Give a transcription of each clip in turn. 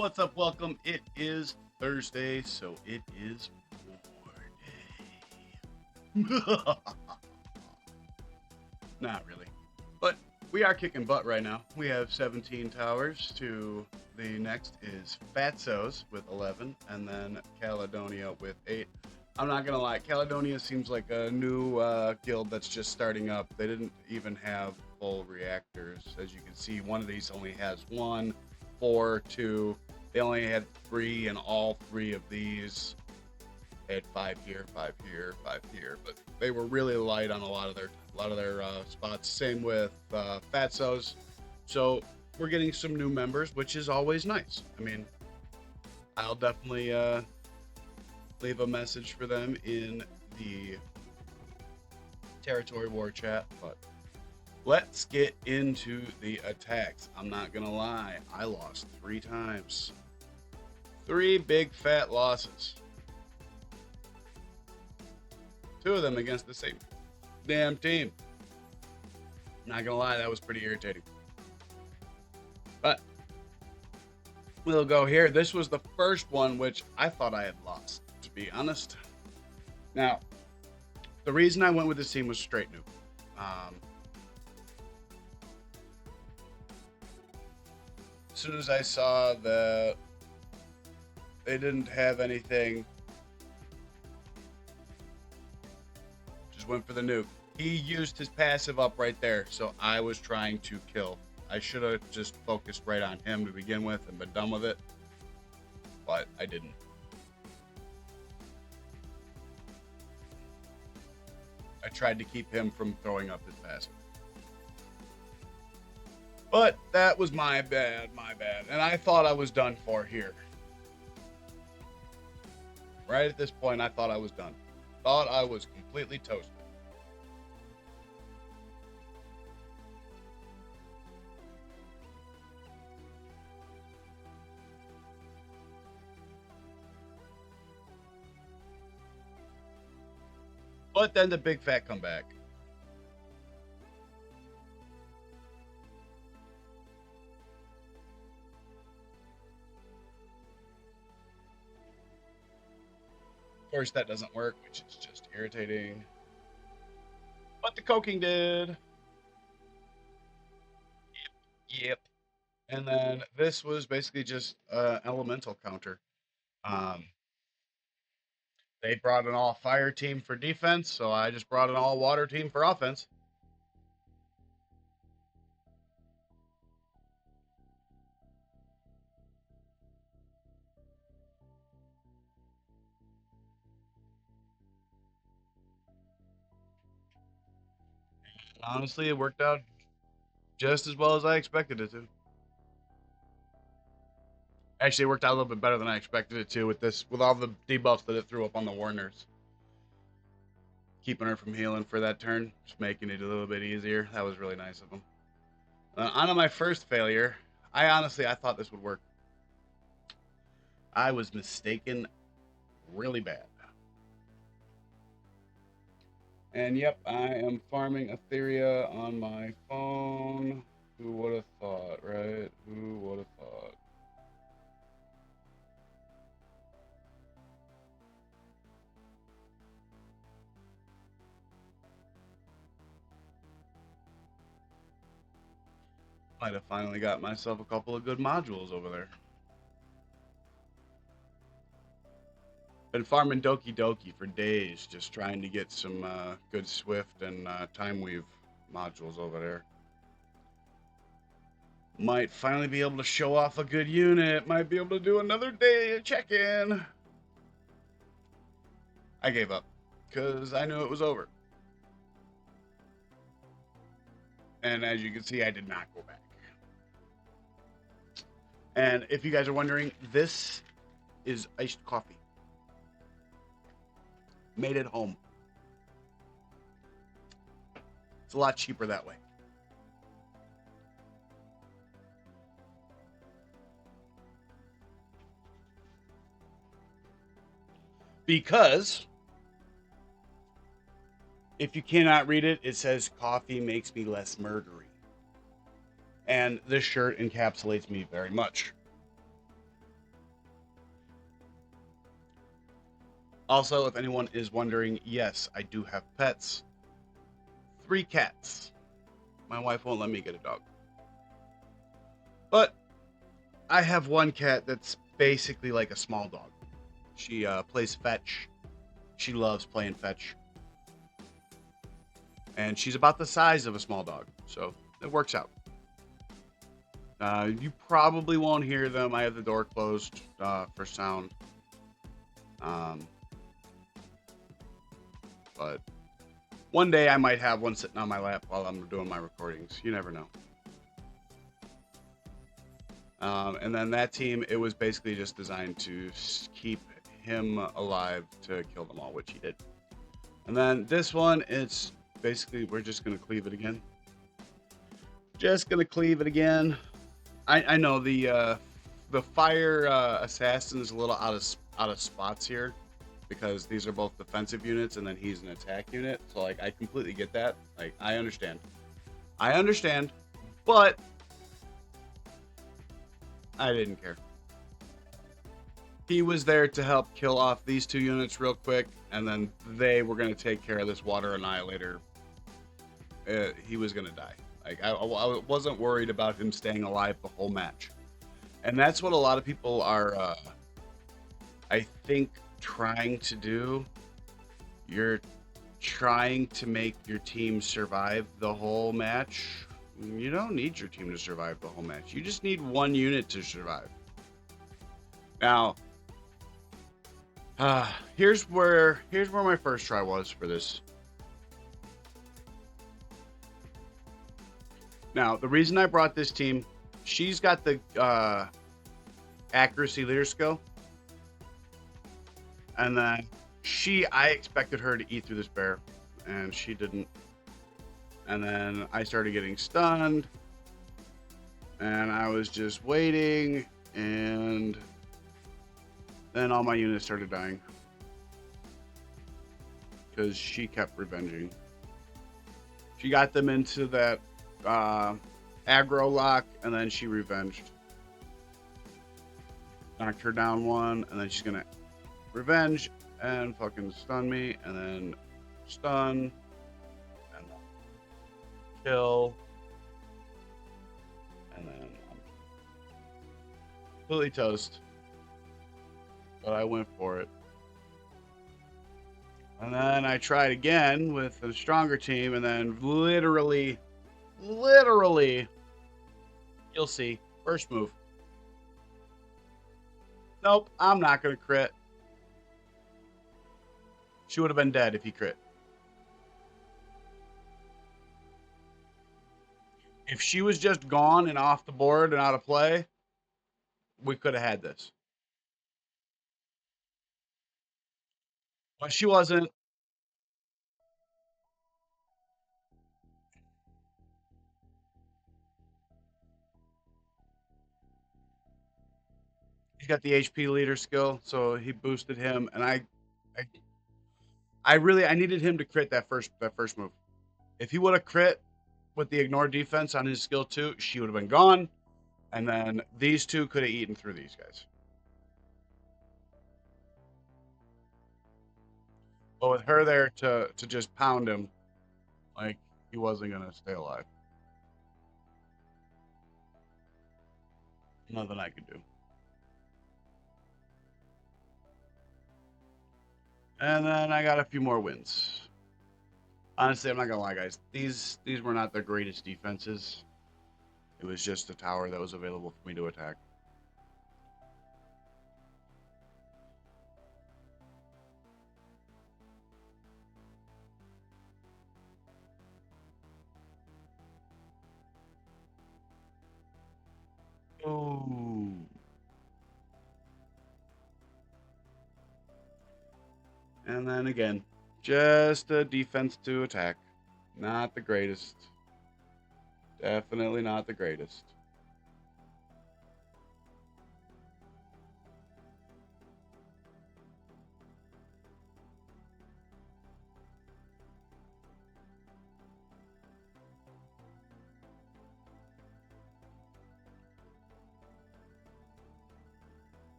What's up? Welcome. It is Thursday, so it is war day. Not really. But we are kicking butt right now. We have 17 towers to the next is Fatso's with 11, and then Caledonia with 8. I'm not going to lie, Caledonia seems like a new guild that's just starting up. They didn't even have full reactors. As you can see, one of these only has 1, 4, 2. They only had 3, and all 3 of these had 5 here, 5 here, 5 here. But they were really light on a lot of their spots. Same with Fatso's. So we're getting some new members, which is always nice. I mean, I'll definitely leave a message for them in the territory war chat. But let's get into the attacks. I'm not gonna lie, I lost 3 times. 3 big fat losses. 2 of them against the same damn team. Not gonna lie, that was pretty irritating. But we'll go here. This was the first one which I thought I had lost, to be honest. Now, the reason I went with this team was straight noob. As soon as I saw that they didn't have anything, just went for the nuke. He used his passive up right there, so I was trying to kill. I should have just focused right on him to begin with and been done with it, but I didn't. I tried to keep him from throwing up his passive. But that was my bad. And I thought I was done for here. Right at this point, I thought I was done. Thought I was completely toasted. But then the big fat comeback. Of course, that doesn't work, which is just irritating. But the coking did. Yep. And then this was basically just elemental counter. They brought an all fire team for defense, so I just brought an all water team for offense. Honestly, it worked out just as well as I expected it to. Actually, it worked out a little bit better than I expected it to with all the debuffs that it threw up on the Warners. Keeping her from healing for that turn, just making it a little bit easier. That was really nice of them. On my first failure, I thought this would work. I was mistaken really bad. And yep, I am farming Etheria on my phone. Who would have thought, right? Who would have thought? Might have finally got myself a couple of good modules over there. Been farming Doki Doki for days, just trying to get some good Swift and Time Weave modules over there. Might finally be able to show off a good unit. Might be able to do another day check-in. I gave up because I knew it was over. And as you can see, I did not go back. And if you guys are wondering, this is iced coffee. Made at home. It's a lot cheaper that way. Because if you cannot read it, it says coffee makes me less murdery. And this shirt encapsulates me very much. Also, if anyone is wondering, yes, I do have pets. 3 cats. My wife won't let me get a dog. But I have one cat that's basically like a small dog. She plays fetch. She loves playing fetch. And she's about the size of a small dog. So it works out. You probably won't hear them. I have the door closed for sound. But one day I might have one sitting on my lap while I'm doing my recordings. You never know. And then that team, it was basically just designed to keep him alive to kill them all, which he did. And then this one, it's basically, we're just going to cleave it again. Just going to cleave it again. I know the fire assassin is a little out of spots here because these are both defensive units and then he's an attack unit. So like I completely get that. Like I understand, but I didn't care. He was there to help kill off these 2 units real quick, and then they were going to take care of this water annihilator. He was going to die. Like I wasn't worried about him staying alive the whole match. And that's what a lot of people are, I think, trying to do. You're trying to make your team survive the whole match. You don't need your team to survive the whole match. You just need 1 unit to survive. Now, here's where my first try was for this. Now, the reason I brought this team, she's got the accuracy leader skill. And then I expected her to eat through this bear, and she didn't. And then I started getting stunned, and I was just waiting, and then all my units started dying because she kept revenging. She got them into that aggro lock, and then she revenged. Knocked her down 1, and then she's gonna revenge and fucking stun me, and then stun, and then kill, and then I'm completely toast. But I went for it. And then I tried again with a stronger team, and then literally, you'll see, first move. Nope, I'm not going to crit. She would have been dead if he crit. If she was just gone and off the board and out of play, we could have had this. But she wasn't. He's got the HP leader skill, so he boosted him, and I needed him to crit that first move. If he would have crit with the ignore defense on his skill 2, she would have been gone, and then these 2 could have eaten through these guys. But with her there to just pound him, like he wasn't gonna stay alive. Nothing I could do. And then I got a few more wins. Honestly, I'm not gonna lie, guys. These were not the greatest defenses. It was just a tower that was available for me to attack. Oh. And then again, just a defense to attack. Not the greatest. Definitely not the greatest.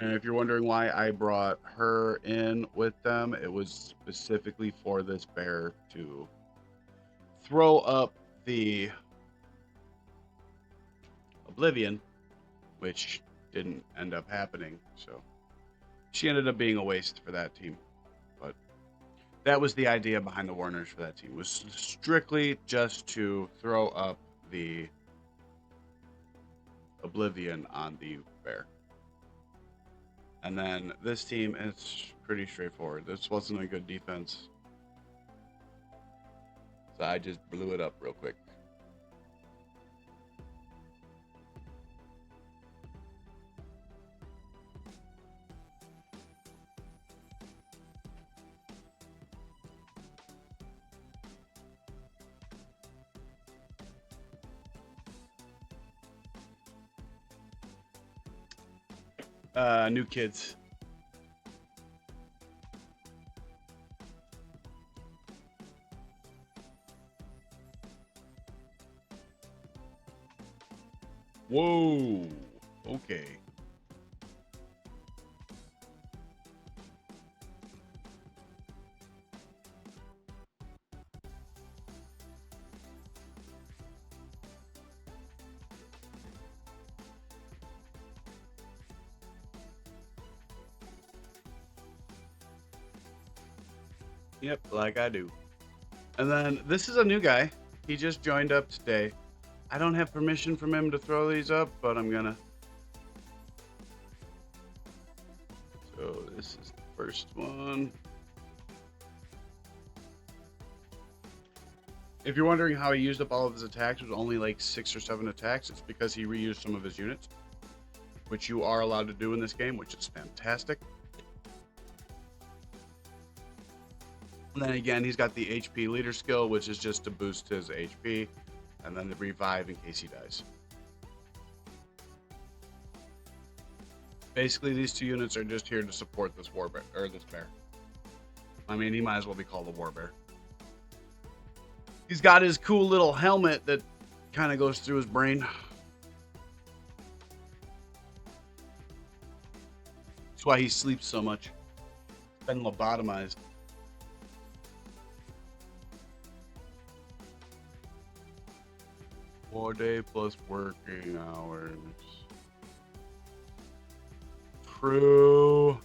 And if you're wondering why I brought her in with them, it was specifically for this bear to throw up the Oblivion, which didn't end up happening. So she ended up being a waste for that team. But that was the idea behind the Warners for that team, was strictly just to throw up the Oblivion on the bear. And then this team is pretty straightforward. This wasn't a good defense, so I just blew it up real quick. New kids. Whoa. Okay. Yep, like I do. And then this is a new guy. He just joined up today. I don't have permission from him to throw these up, but I'm gonna. So this is the first one. If you're wondering how he used up all of his attacks, it was only like 6 or 7 attacks. It's because he reused some of his units, which you are allowed to do in this game, which is fantastic. And then again, he's got the HP leader skill, which is just to boost his HP, and then the revive in case he dies. Basically, these two units are just here to support this warbear, or this bear. I mean, he might as well be called a warbear. He's got his cool little helmet that kind of goes through his brain. That's why he sleeps so much. He's been lobotomized. Day plus working hours. True.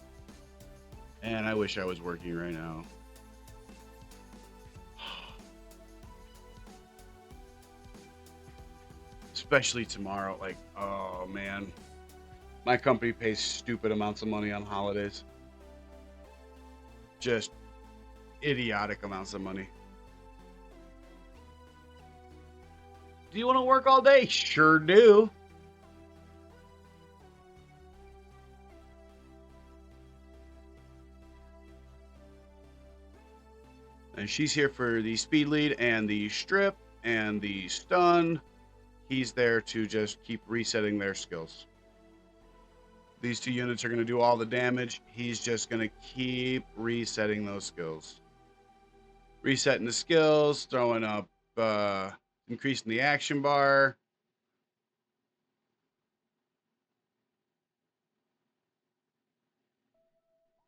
And I wish I was working right now. Especially tomorrow. Like, oh man. My company pays stupid amounts of money on holidays. Just idiotic amounts of money. Do you want to work all day? Sure do. And she's here for the speed lead and the strip and the stun. He's there to just keep resetting their skills. These two units are going to do all the damage. He's just going to keep resetting those skills. Resetting the skills, throwing up, increasing the action bar.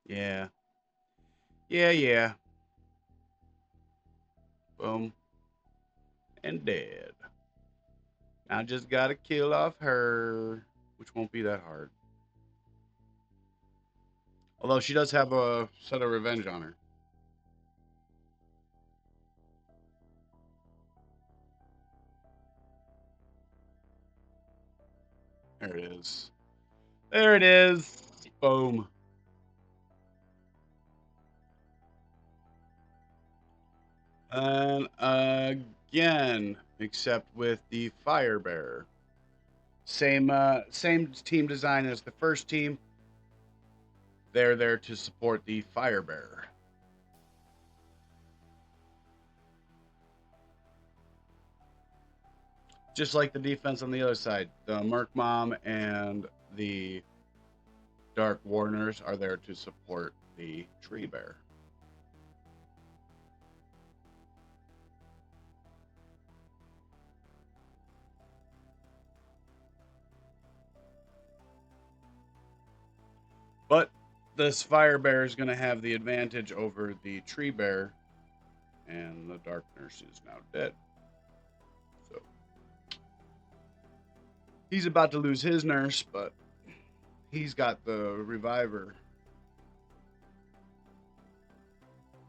Yeah. Yeah. Boom. And dead. Now just got to kill off her, which won't be that hard. Although she does have a set of revenge on her. There it is. There it is. Boom. And again, except with the fire bear. Same team design as the first team. They're there to support the fire bear. Just like the defense on the other side, the Merc Mom and the Dark Warners are there to support the tree bear. this fire bear is going to have the advantage over the tree bear, and the dark nurse is now dead. So he's about to lose his nurse, but he's got the reviver.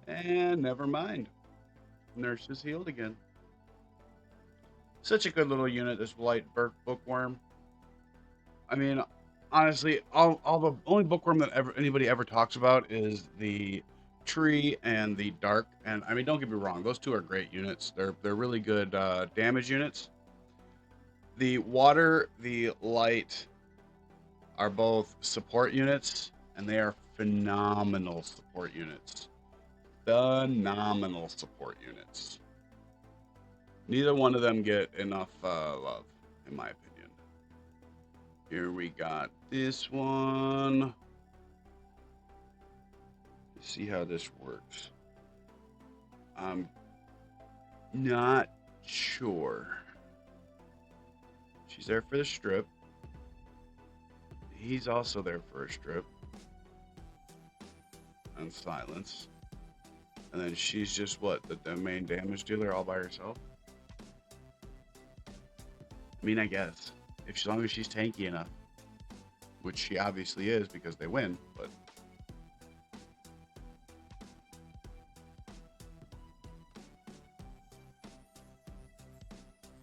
And never mind. Nurse is healed again. Such a good little unit, this light bookworm. I mean, honestly, all the only bookworm that anybody ever talks about is the tree and the dark. And I mean, don't get me wrong, those two are great units. They're really good damage units. The water, the light are both support units, and they are phenomenal support units. Phenomenal support units. Neither one of them get enough love, in my opinion. Here we got this one. Let's see how this works. I'm not sure. She's there for the strip. He's also there for a strip. And silence. And then she's just what? The main damage dealer all by herself? I mean, I guess. As long as she's tanky enough. Which she obviously is because they win, but...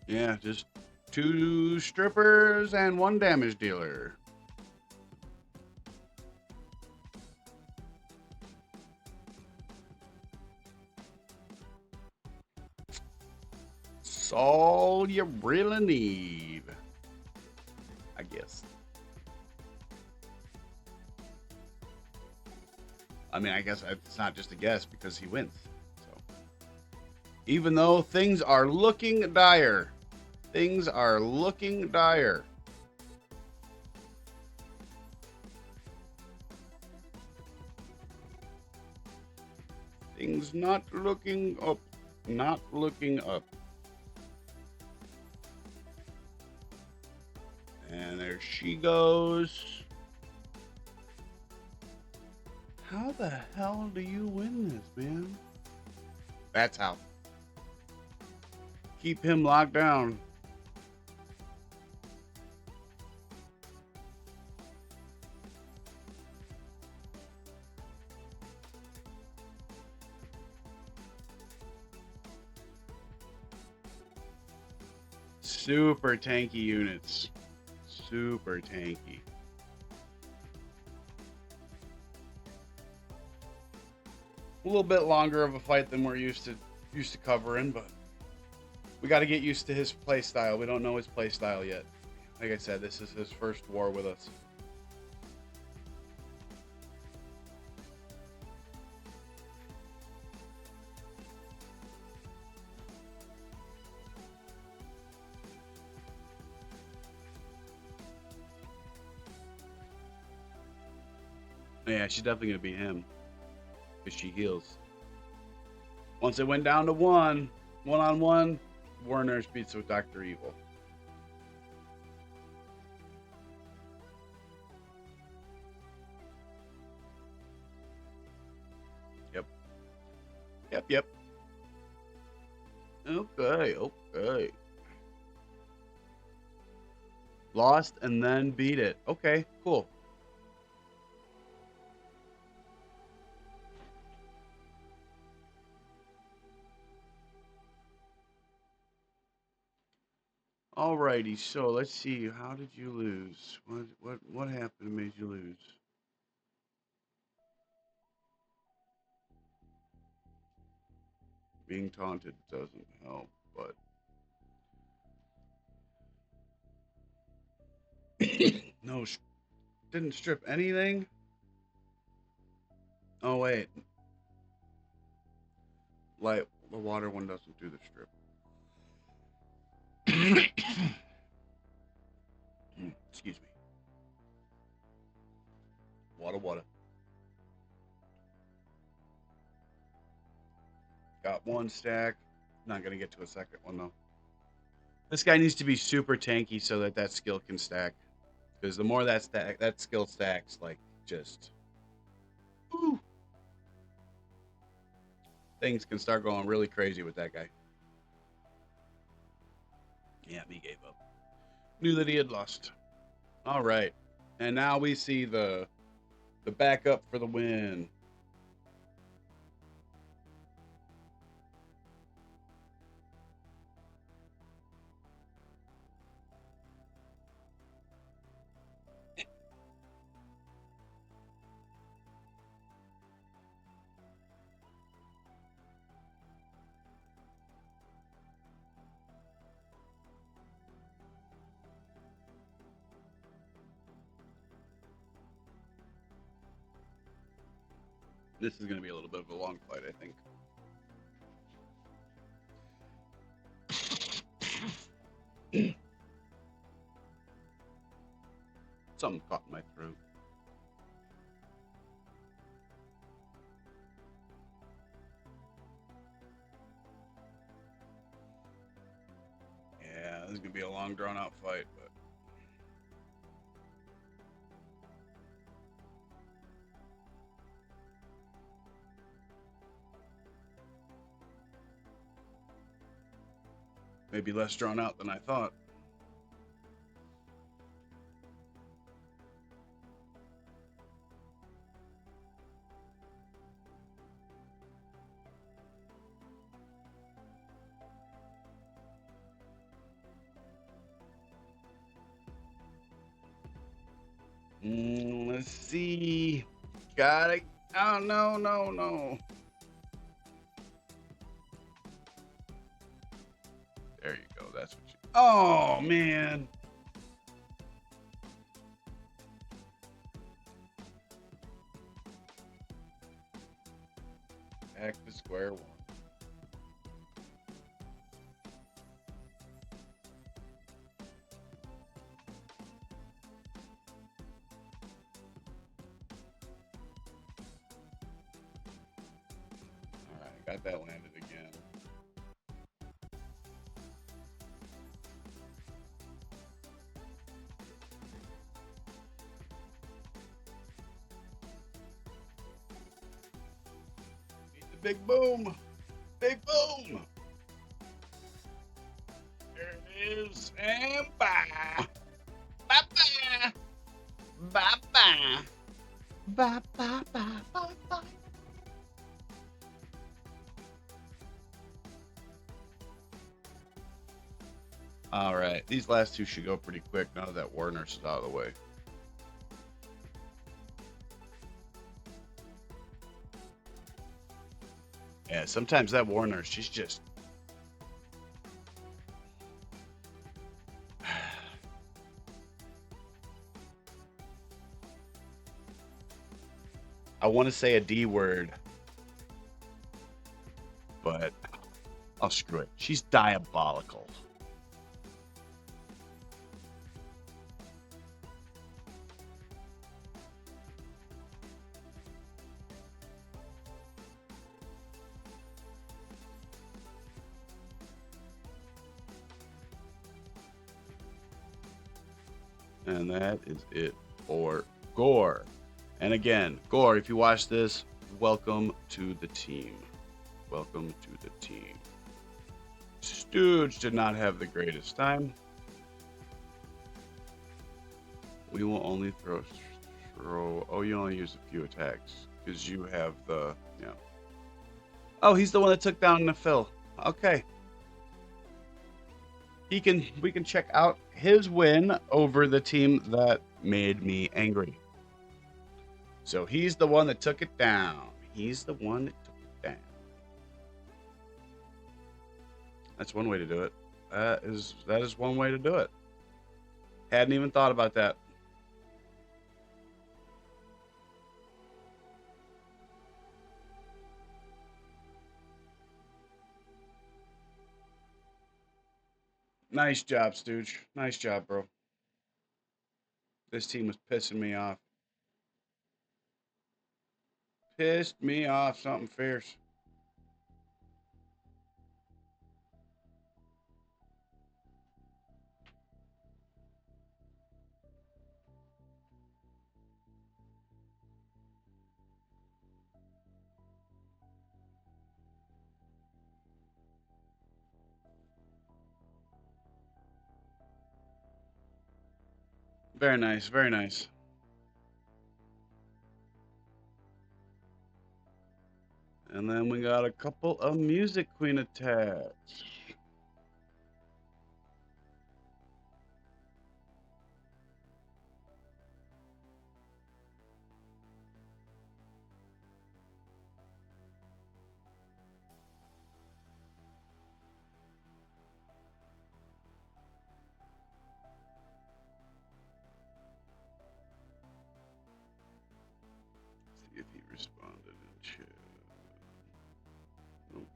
yeah, just 2 strippers and 1 damage dealer. It's all you really need, I guess. I mean, I guess it's not just a guess because he wins. So, even though things are looking dire, things are looking dire. Things not looking up, not looking up. And there she goes. How the hell do you win this, man? That's how. Keep him locked down. Super tanky units. Super tanky. A little bit longer of a fight than we're used to covering, but we got to get used to his play style. We don't know his play style yet. Like I said, this is his first war with us. Yeah, she's definitely gonna beat him because she heals. Once it went down to one-on-one, Warner beats with Dr. Evil. Yep. Yep. Okay. Lost and then beat it. Okay, cool. Alrighty, so let's see. How did you lose? What happened made you lose? Being taunted doesn't help, but no, didn't strip anything. Oh wait, light the water one doesn't do the strip. Excuse me. Water. Got 1 stack. Not gonna get to a second one though. This guy needs to be super tanky so that skill can stack. Because the more that skill stacks, like just Ooh. Things can start going really crazy with that guy. Yeah, he gave up. Knew that he had lost. All right. And now we see the backup for the win. This is going to be a little bit of a long fight, I think. Something caught in my throat. Yeah, this is going to be a long, drawn-out fight, but maybe less drawn out than I thought. Let's see. Got it. Oh, no, no, no. There you go. That's what you... Oh, man. Back to square one. All right, got that landed again. Need the big boom. Big boom. There it is. And bye. Bye-bye. Bye-bye. Bye-bye. Bye-bye. All right. These last two should go pretty quick now that War Nurse is out of the way. Yeah, sometimes that War Nurse, she's just... I want to say a D word, but I'll screw it. She's diabolical. And that is it for Gore. And again, Gore, if you watch this, welcome to the team. Welcome to the team. Stooge did not have the greatest time. We will only throw. Oh, you only use a few attacks because you have the. Yeah. Oh, he's the one that took down Nephil. Okay. We can check out his win over the team that made me angry. So he's the one that took it down. He's the one that took it down. That's one way to do it. That is one way to do it. Hadn't even thought about that. Nice job, Stooge. Nice job, bro. This team was pissing me off. Pissed me off something fierce. Very nice, very nice. And then we got a couple of Music Queen attacks. See if he responded in chat. Nope.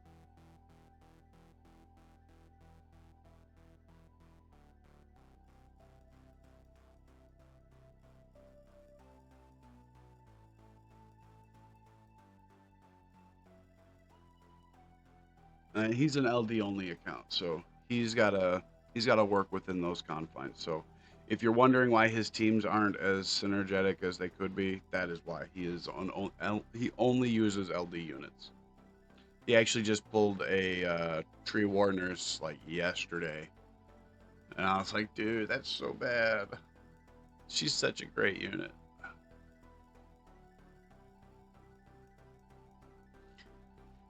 He's an LD only account, so he's gotta work within those confines. So if you're wondering why his teams aren't as synergetic as they could be, that is why he only uses LD units. He actually just pulled a Tree War Nurse like yesterday, and I was like, dude, that's so bad. She's such a great unit.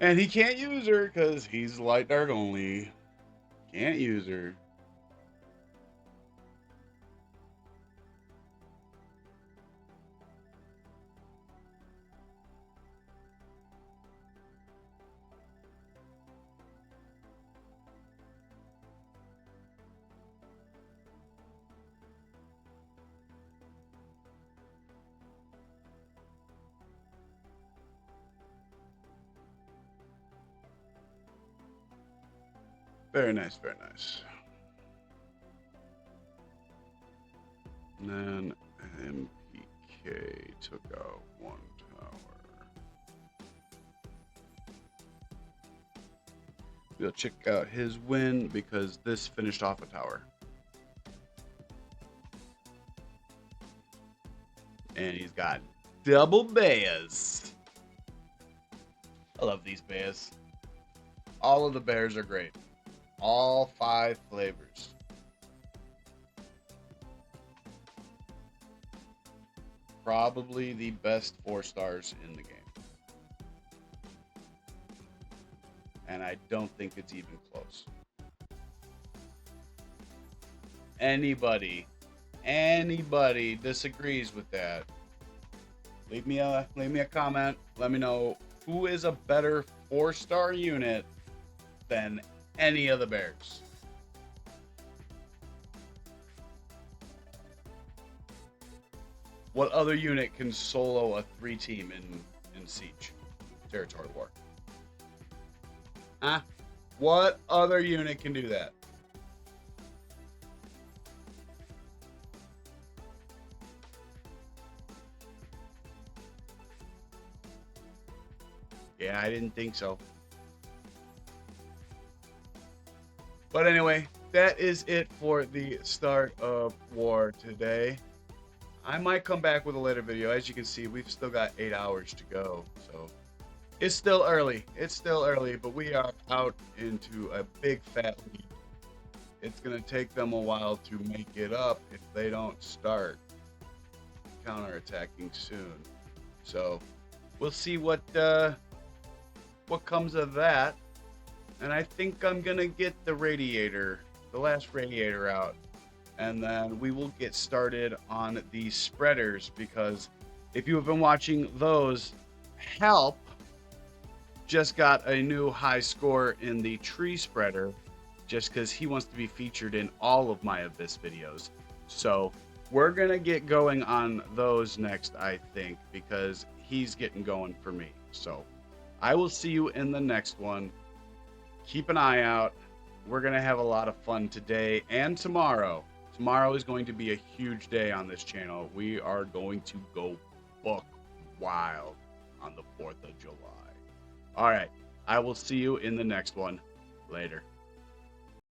And he can't use her because he's light dark only. Can't use her. Very nice, very nice. And then MPK took out one tower. We'll check out his win because this finished off a tower. And he's got double bears. I love these bears. All of the bears are great. All 5 flavors. Probably the best 4 stars in the game. And I don't think it's even close. Anybody disagrees with that, leave me a comment. Let me know who is a better 4-star unit than any of the bears. What other unit can solo a 3-team in Siege? Territory War. Huh? What other unit can do that? Yeah, I didn't think so. But anyway, that is it for the start of war today. I might come back with a later video. As you can see, we've still got 8 hours to go. So it's still early. It's still early, but we are out into a big fat lead. It's going to take them a while to make it up if they don't start counterattacking soon. So we'll see what comes of that. And I think I'm gonna get the last radiator out, and then we will get started on the spreaders, because if you have been watching those, Help just got a new high score in the tree spreader, just because he wants to be featured in all of my Abyss videos. So we're gonna get going on those next, I think, because he's getting going for me. So I will see you in the next one. Keep an eye out. We're going to have a lot of fun today and tomorrow. Tomorrow is going to be a huge day on this channel. We are going to go buck wild on the 4th of July. All right. I will see you in the next one. Later.